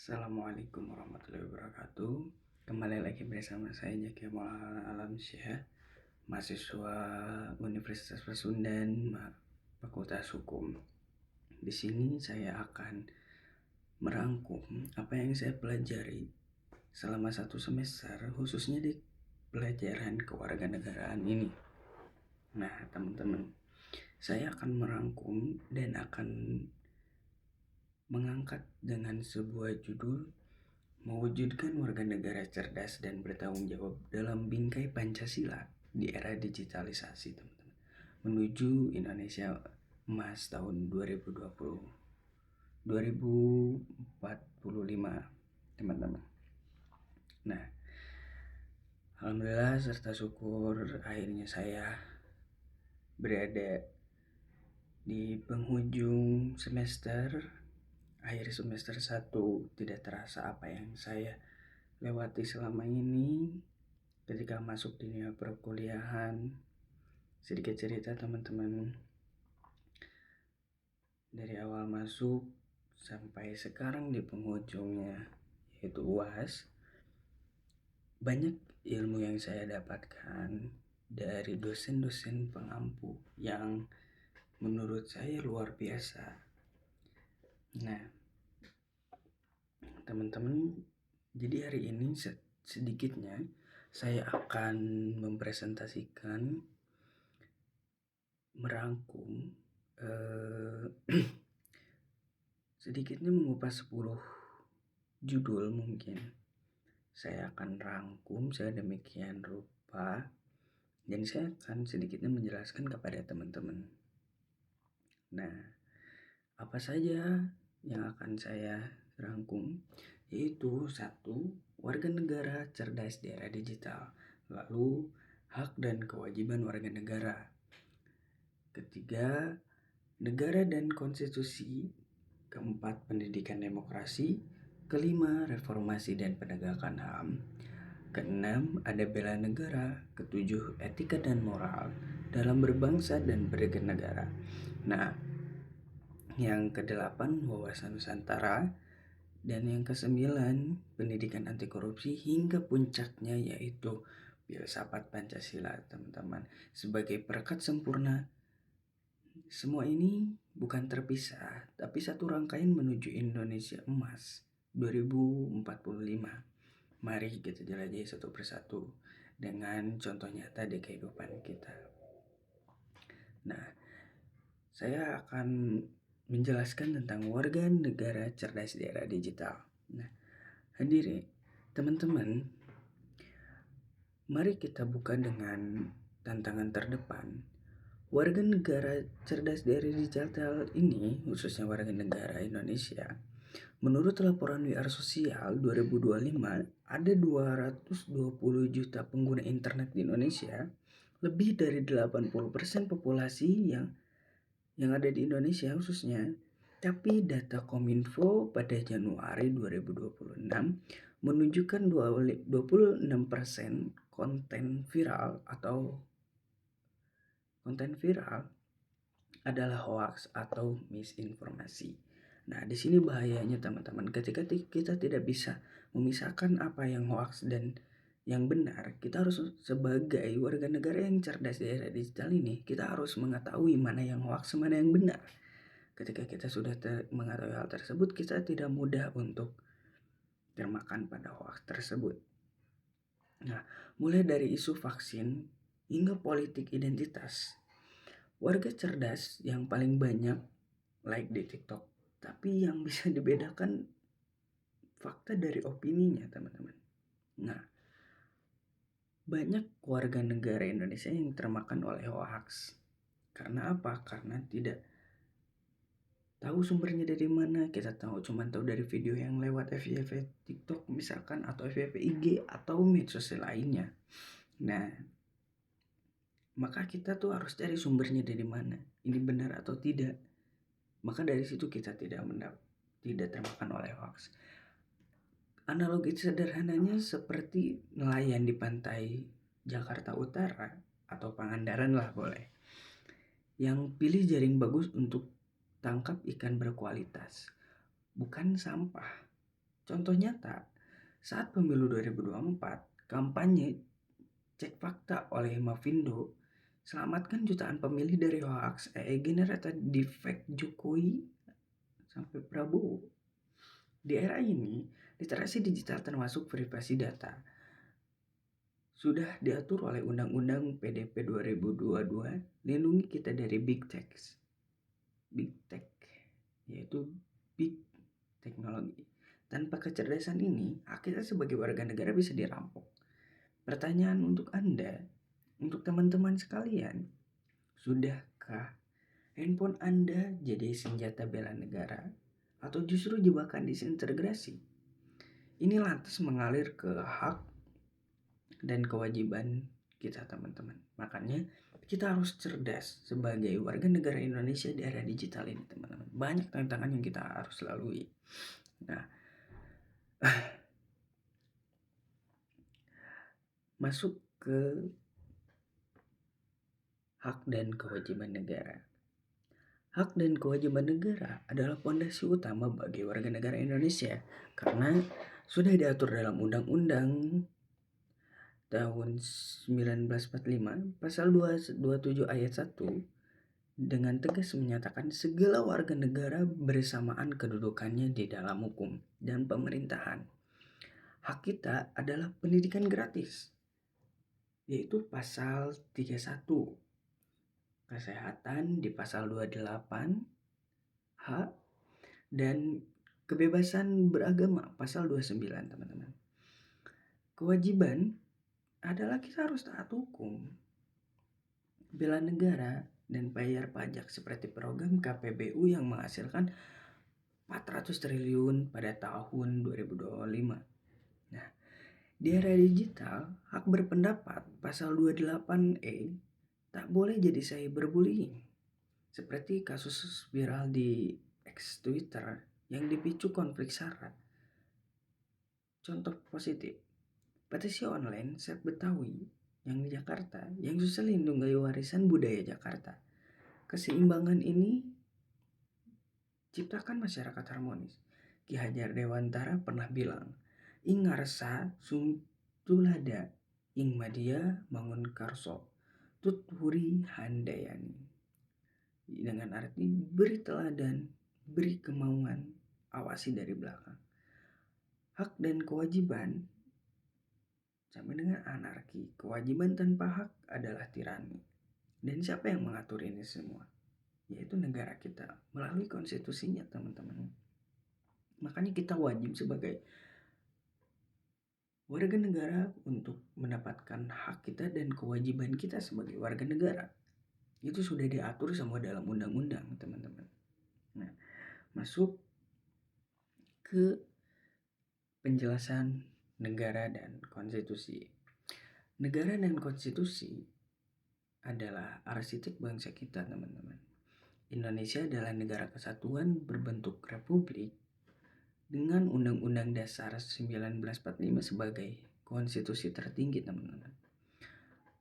Assalamualaikum warahmatullahi wabarakatuh. Kembali lagi bersama saya Zaki Maulana Alamsyah, mahasiswa Universitas Pasundan, Fakultas Hukum. Di sini saya akan merangkum apa yang saya pelajari selama 1 semester, khususnya di pelajaran kewarganegaraan ini. Nah, teman-teman, saya akan merangkum dan akan mengangkat dengan sebuah judul mewujudkan warga negara cerdas dan bertanggung jawab dalam bingkai Pancasila di era digitalisasi, teman-teman, menuju Indonesia Emas tahun 2045, teman-teman. Nah, alhamdulillah serta syukur akhirnya saya berada di penghujung semester. Akhir semester 1, tidak terasa apa yang saya lewati selama ini ketika masuk dunia perkuliahan. Sedikit cerita, teman-teman, dari awal masuk sampai sekarang di penghujungnya, yaitu UAS, banyak ilmu yang saya dapatkan dari dosen-dosen pengampu yang menurut saya luar biasa. Nah, teman-teman, jadi hari ini sedikitnya saya akan mempresentasikan, merangkum, sedikitnya mengupas 10 judul mungkin. Saya akan rangkum sedemikian rupa dan saya akan sedikitnya menjelaskan kepada teman-teman. Nah, apa saja yang akan saya rangkum? Yaitu 1. Warga negara cerdas di era digital. Lalu, hak dan kewajiban warga negara. Ketiga, negara dan konstitusi. Keempat, pendidikan demokrasi. Kelima, reformasi dan penegakan HAM. Keenam, ada bela negara. Ketujuh, etika dan moral dalam berbangsa dan bernegara. Nah, yang kedelapan, wawasan Nusantara. Dan yang kesembilan, pendidikan anti korupsi, hingga puncaknya yaitu filsafat Pancasila, teman-teman, sebagai perekat sempurna. Semua ini bukan terpisah, tapi satu rangkaian menuju Indonesia Emas 2045. Mari kita jelajahi satu persatu dengan contoh nyata di kehidupan kita. Nah, saya akan menjelaskan tentang warga negara cerdas di era digital. Nah, hadirin, teman-teman, mari kita buka dengan tantangan terdepan. Warga negara cerdas di era digital ini, khususnya warga negara Indonesia, menurut laporan WR Sosial 2025, ada 220 juta pengguna internet di Indonesia, lebih dari 80% populasi yang ada di Indonesia khususnya. Tapi data Kominfo pada Januari 2026 menunjukkan 26% konten viral adalah hoax atau misinformasi. Nah, di sini bahayanya, teman-teman, ketika kita tidak bisa memisahkan apa yang hoax dan yang benar. Kita harus, sebagai warga negara yang cerdas di era digital ini, kita harus mengetahui mana yang hoax, mana yang benar. Ketika kita sudah mengetahui hal tersebut, kita tidak mudah untuk termakan pada hoax tersebut. Nah, mulai dari isu vaksin hingga politik identitas. Warga cerdas yang paling banyak like di TikTok, tapi yang bisa dibedakan fakta dari opininya, teman-teman. Nah, banyak warga negara Indonesia yang termakan oleh hoax. Karena apa? Karena tidak tahu sumbernya dari mana. Kita cuma tahu dari video yang lewat FYP TikTok misalkan, atau FYP IG atau medsos lainnya. Nah, maka kita tuh harus cari sumbernya dari mana, ini benar atau tidak. Maka dari situ kita tidak termakan oleh hoax. Analogi sederhananya seperti nelayan di pantai Jakarta Utara atau Pangandaran lah boleh, yang pilih jaring bagus untuk tangkap ikan berkualitas, bukan sampah. Contoh nyata, saat pemilu 2024, kampanye Cek Fakta oleh Mavindo selamatkan jutaan pemilih dari hoax generated deepfake Jokowi sampai Prabowo. Di era ini, literasi digital termasuk privasi data sudah diatur oleh Undang-Undang PDP 2022, lindungi kita dari big tech, yaitu big teknologi. Tanpa kecerdasan ini, hak kita sebagai warga negara bisa dirampok. Pertanyaan untuk Anda, untuk teman-teman sekalian, sudahkah handphone Anda jadi senjata bela negara atau justru jebakan disintegrasi? Ini lantas mengalir ke hak dan kewajiban kita, teman-teman. Makanya kita harus cerdas sebagai warga negara Indonesia di era digital ini, teman-teman. Banyak tantangan yang kita harus lalui. Nah, masuk ke hak dan kewajiban negara. Hak dan kewajiban negara adalah fondasi utama bagi warga negara Indonesia karena sudah diatur dalam Undang-Undang tahun 1945 pasal 227 ayat 1 dengan tegas menyatakan segala warga negara bersamaan kedudukannya di dalam hukum dan pemerintahan. Hak kita adalah pendidikan gratis, yaitu pasal 31. Kesehatan di pasal 28 hak dan kebebasan beragama pasal 29, teman-teman. Kewajiban adalah kita harus taat hukum, bela negara, dan bayar pajak seperti program KPBU yang menghasilkan 400 triliun pada tahun 2025. Nah, di era digital, hak berpendapat pasal 28E tak boleh jadi cyberbullying. Seperti kasus viral di X Twitter yang dipicu konflik sara. Contoh positif, petisi online Save Betawi yang di Jakarta yang susah lindungi warisan budaya Jakarta. Keseimbangan ini ciptakan masyarakat harmonis. Ki Hajar Dewantara pernah bilang, ing ngarsa sung tulada ing madia mangun karso tut huri handayani. Dengan arti beri teladan, beri kemauan, awasi dari belakang. Hak dan kewajiban sama dengan anarki. Kewajiban tanpa hak adalah tirani. Dan siapa yang mengatur ini semua? Yaitu negara kita melalui konstitusinya, teman-teman. Makanya kita wajib sebagai warga negara untuk mendapatkan hak kita dan kewajiban kita sebagai warga negara. Itu sudah diatur semua dalam undang-undang, teman-teman. Nah, masuk ke penjelasan negara dan konstitusi. Negara dan konstitusi adalah arsitek bangsa kita, teman-teman. Indonesia adalah negara kesatuan berbentuk republik dengan Undang-Undang Dasar 1945 sebagai konstitusi tertinggi, teman-teman.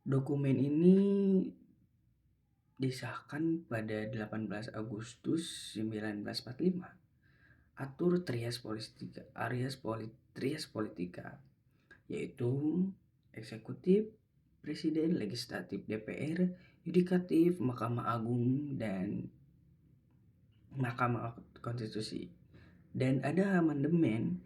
Dokumen ini disahkan pada 18 Agustus 1945. Atur trias politika, yaitu eksekutif, presiden, legislatif, DPR, yudikatif, Mahkamah Agung, dan Mahkamah Konstitusi. Dan ada amandemen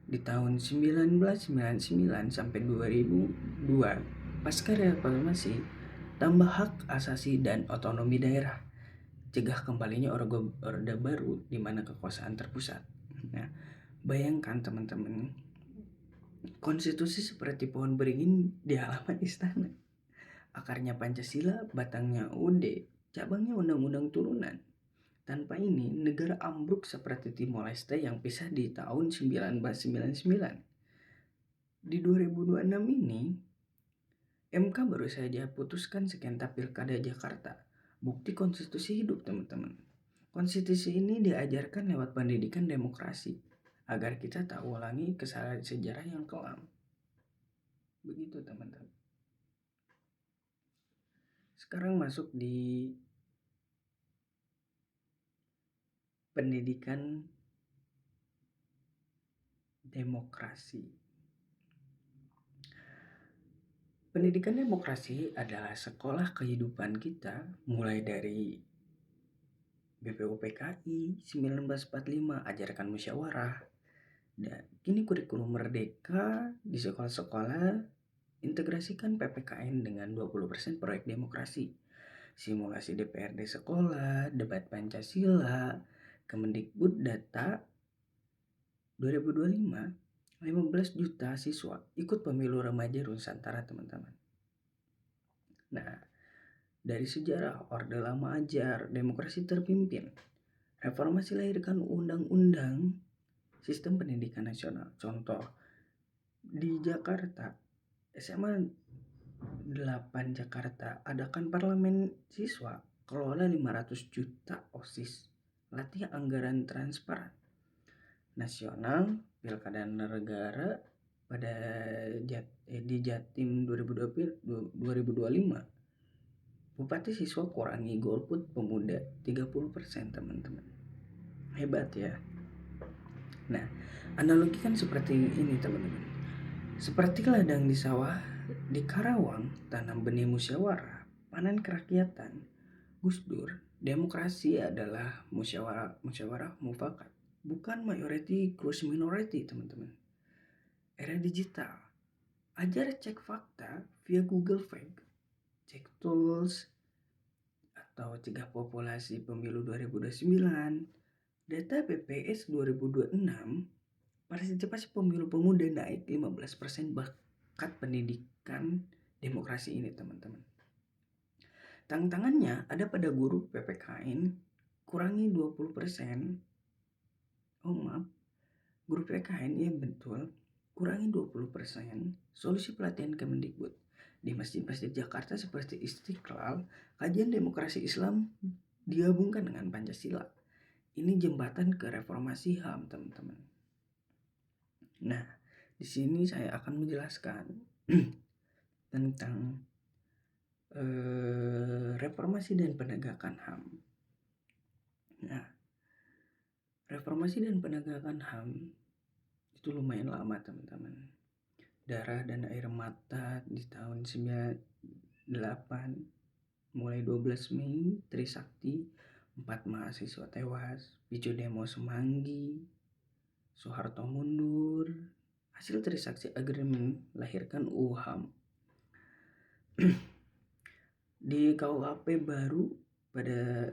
di tahun 1999 sampai 2002 pasca reformasi, tambah hak asasi dan otonomi daerah, cegah kembalinya orde baru di mana kekuasaan terpusat. Nah, bayangkan teman-teman, konstitusi seperti pohon beringin di halaman istana. Akarnya Pancasila, batangnya UUD, cabangnya undang-undang turunan. Tanpa ini, negara ambruk seperti Timor Leste yang pisah di tahun 1999. Di 2026 ini, MK baru saja putuskan sengketa Pilkada Jakarta. Bukti konstitusi hidup, teman-teman. Konstitusi ini diajarkan lewat pendidikan demokrasi agar kita tak ulangi kesalahan sejarah yang kelam. Begitu, teman-teman. Sekarang masuk di pendidikan demokrasi. Pendidikan demokrasi adalah sekolah kehidupan kita mulai dari BPUPKI 1945, ajarkan musyawarah, dan kini kurikulum merdeka di sekolah-sekolah integrasikan PPKN dengan 20% proyek demokrasi, simulasi DPRD sekolah, debat Pancasila, Kemendikbud data 2025, 15 juta siswa ikut pemilu remaja Nusantara, teman-teman. Nah, dari sejarah Orde Lama ajar, demokrasi terpimpin. Reformasi lahirkan undang-undang sistem pendidikan nasional. Contoh, di Jakarta, SMA 8 Jakarta adakan parlemen siswa, kelola 500 juta OSIS, latih anggaran transparan. Nasional, pilkada negara pada di Jatim 2025. Bupati siswa kurangi golput pemuda 30%, teman-teman. Hebat ya. Nah, analogi kan seperti ini, teman-teman. Seperti ladang di sawah, di Karawang, tanam benih musyawarah, panen kerakyatan. Gus Dur, demokrasi adalah musyawarah mufakat, bukan majority cross minority, teman-teman. Era digital, ajar cek fakta via Google Fact, cek tools, atau cegah populasi pemilu 2029, data BPS 2026, partisipasi pemilu pemuda naik 15%, bakat pendidikan demokrasi ini, teman-teman. Tantangannya ada pada guru PPKN, kurangi 20%. Guru PPKN, ya betul, kurangi 20%. Solusi pelatihan Kemendikbud. Di masjid-masjid Jakarta seperti Istiqlal, kajian demokrasi Islam digabungkan dengan Pancasila. Ini jembatan ke reformasi HAM, teman-teman. Nah, di sini saya akan menjelaskan tentang reformasi dan penegakan HAM. Nah, reformasi dan penegakan HAM itu lumayan lama, teman-teman. Darah dan air mata di tahun 98, mulai 12 Mei, Trisakti, 4 mahasiswa tewas, picu demo Semanggi, Soeharto mundur, hasil Trisakti Agreement lahirkan UHAM. Di KUHP baru pada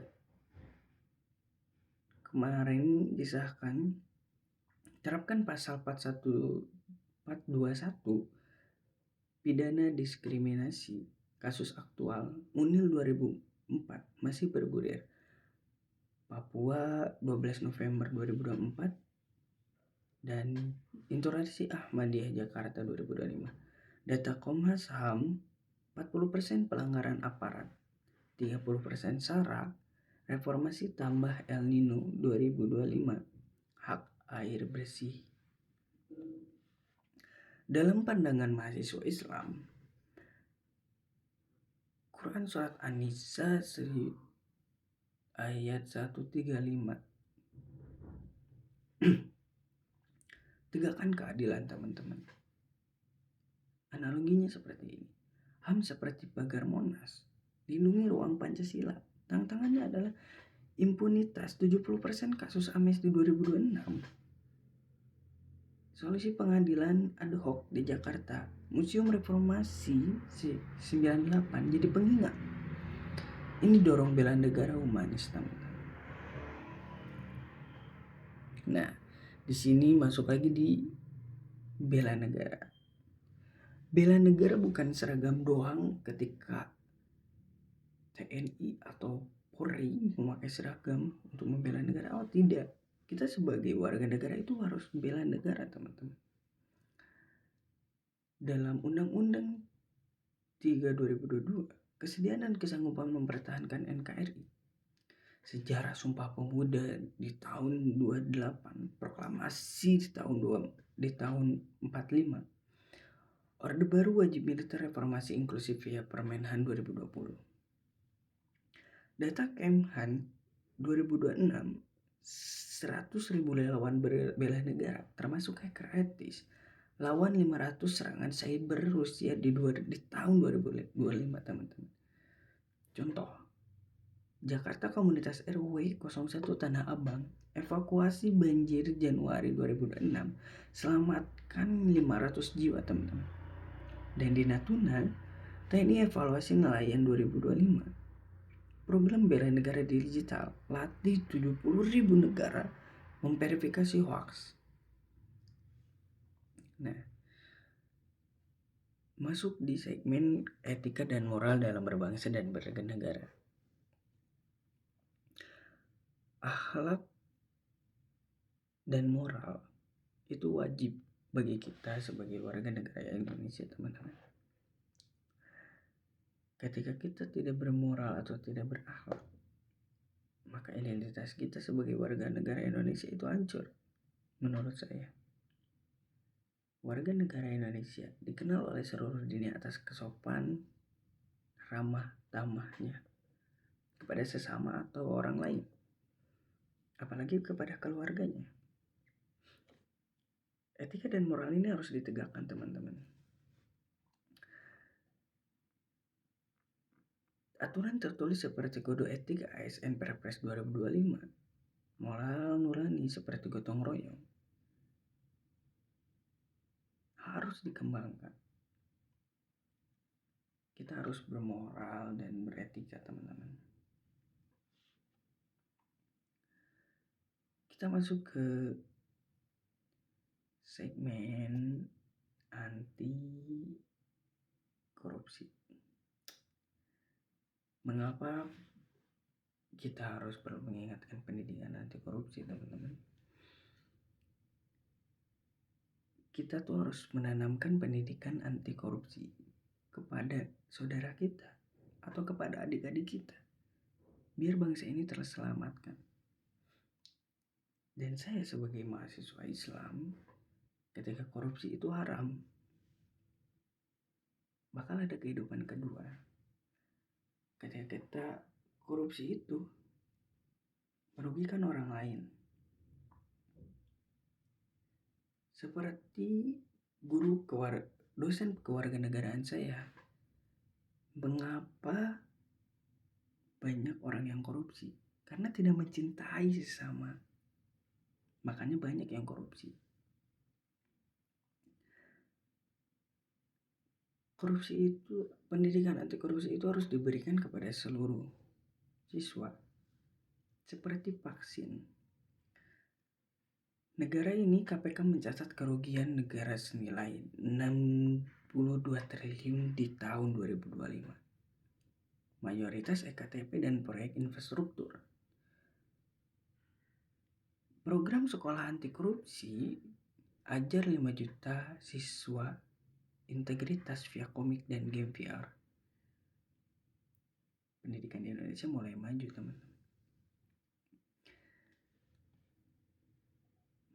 kemarin disahkan, terapkan pasal 421 pidana diskriminasi. Kasus aktual Munil 2004 masih bergulir. Papua 12 November 2024 dan Intoleransi Ahmadiyah Jakarta 2025. Data Komnas HAM, 40% pelanggaran aparat, 30% SARA, reformasi tambah El Nino 2025, hak air bersih. Dalam pandangan mahasiswa Islam, Quran Surat An-Nisa ayat 135, tegakkan keadilan, teman-teman. Analoginya seperti ini. HAM seperti pagar Monas, lindungi ruang Pancasila. Tantangannya adalah impunitas 70% kasus amnesti 2026. Solusi pengadilan ad hoc di Jakarta, Museum Reformasi 98 jadi pengingat. Ini dorong bela negara humanis, teman-teman. Nah, di sini masuk lagi di bela negara. Bela negara bukan seragam doang ketika TNI atau Polri memakai seragam untuk membela negara. Oh tidak, kita sebagai warga negara itu harus bela negara, teman-teman. Dalam Undang-Undang 3 2022, kesediaan dan kesanggupan mempertahankan NKRI. Sejarah Sumpah Pemuda di tahun 28, proklamasi di tahun 45. Orde Baru wajib militer reformasi inklusif via Permenhan 2020. Data Kemhan 2026, 100.000 relawan bela negara, termasuk hacker etis, lawan 500 serangan cyber Rusia di tahun 2025, teman-teman. Contoh, Jakarta Komunitas RW 01 Tanah Abang, evakuasi banjir Januari 2006, selamatkan 500 jiwa, teman-teman. Dan di Natuna, TNI evaluasi nelayan 2025. Program bela negara digital, latih 70.000 negara memverifikasi hoax. Nah, masuk di segmen etika dan moral dalam berbangsa dan bernegara. Akhlak dan moral itu wajib bagi kita sebagai warga negara Indonesia, teman-teman. Ketika kita tidak bermoral atau tidak berakhlak, maka identitas kita sebagai warga negara Indonesia itu hancur. Menurut saya, warga negara Indonesia dikenal oleh seluruh dunia atas kesopan, ramah tamahnya kepada sesama atau orang lain, apalagi kepada keluarganya. Etika dan moral ini harus ditegakkan, teman-teman. Aturan tertulis seperti Kode Etik ASN Perpres 2025, moral nurani seperti gotong royong, harus dikembangkan. Kita harus bermoral dan beretika, teman-teman. Kita masuk ke segmen anti korupsi. Mengapa kita harus perlu mengingatkan pendidikan anti korupsi, teman-teman? Kita tuh harus menanamkan pendidikan anti korupsi kepada saudara kita atau kepada adik-adik kita, biar bangsa ini terselamatkan. Dan saya sebagai mahasiswa Islam, ketika korupsi itu haram, bakal ada kehidupan kedua. Ketika kita korupsi itu merugikan orang lain, seperti dosen kewarganegaraan saya. Mengapa banyak orang yang korupsi? Karena tidak mencintai sesama, makanya banyak yang korupsi. Pendidikan anti korupsi itu harus diberikan kepada seluruh siswa, seperti vaksin. Negara ini KPK mencatat kerugian negara senilai 62 triliun di tahun 2025. Mayoritas EKTP dan proyek infrastruktur. Program sekolah anti korupsi ajar 5 juta siswa integritas via komik dan game VR. Pendidikan di Indonesia mulai maju, teman-teman.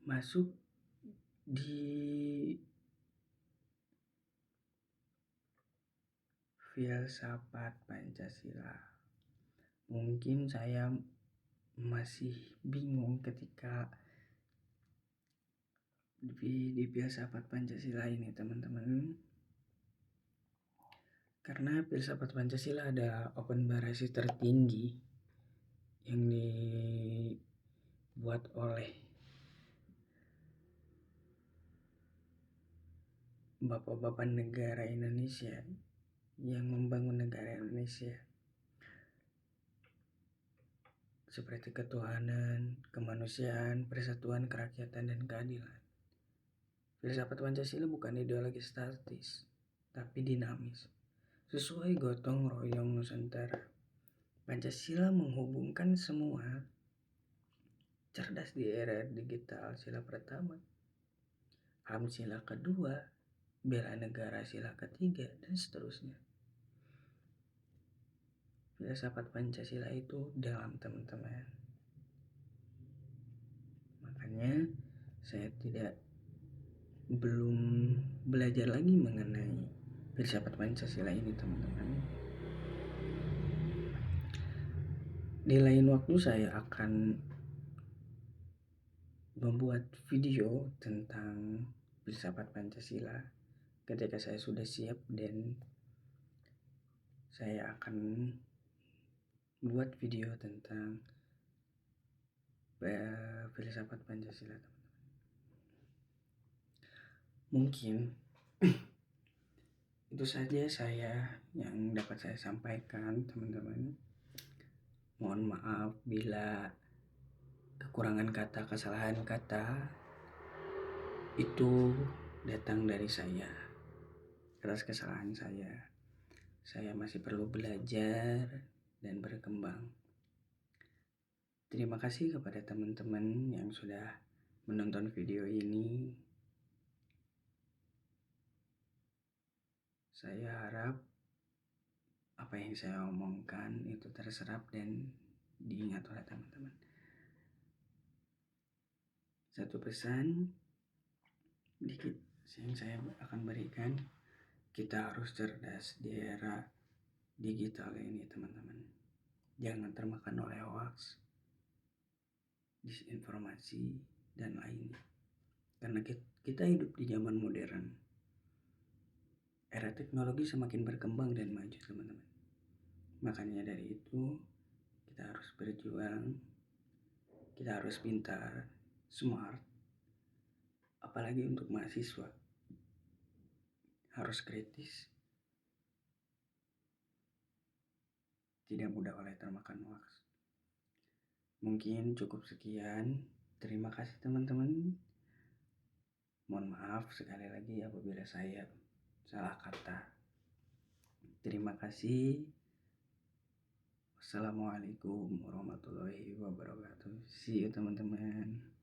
Masuk di filsafat Pancasila. Mungkin saya masih bingung ketika di filsafat Pancasila ini, teman-teman. Karena filsafat Pancasila ada open barasi tertinggi yang dibuat oleh bapak-bapak negara Indonesia yang membangun negara Indonesia, seperti ketuhanan, kemanusiaan, persatuan, kerakyatan, dan keadilan. Filsafat Pancasila bukan ideologi statis, tapi dinamis. Sesuai gotong royong Nusantara, Pancasila menghubungkan semua. Cerdas di era digital sila pertama, HAM sila kedua, bela negara sila ketiga, dan seterusnya. Filsafat Pancasila itu dalam, teman-teman. Makanya saya belum belajar lagi mengenai filsafat Pancasila ini, teman-teman. Di lain waktu saya akan membuat video tentang filsafat Pancasila ketika saya sudah siap, dan saya akan buat video tentang filsafat Pancasila. Mungkin itu saja yang dapat saya sampaikan, teman-teman. Mohon maaf bila kekurangan kata, kesalahan kata itu datang dari saya, atas kesalahan saya. Saya masih perlu belajar dan berkembang. Terima kasih kepada teman-teman yang sudah menonton video ini. Saya harap apa yang saya omongkan itu terserap dan diingat oleh teman-teman. Satu pesan dikit yang saya akan berikan, kita harus cerdas di era digital ini, teman-teman. Jangan termakan oleh hoax, disinformasi, dan lainnya. Karena kita hidup di zaman modern. Era teknologi semakin berkembang dan maju, teman-teman. Makanya dari itu, kita harus berjuang, kita harus pintar, smart. Apalagi untuk mahasiswa, harus kritis. Tidak mudah oleh termakan hoax. Mungkin cukup sekian. Terima kasih, teman-teman. Mohon maaf sekali lagi apabila saya salah kata. Terima kasih. Wassalamualaikum warahmatullahi wabarakatuh. See you, teman-teman.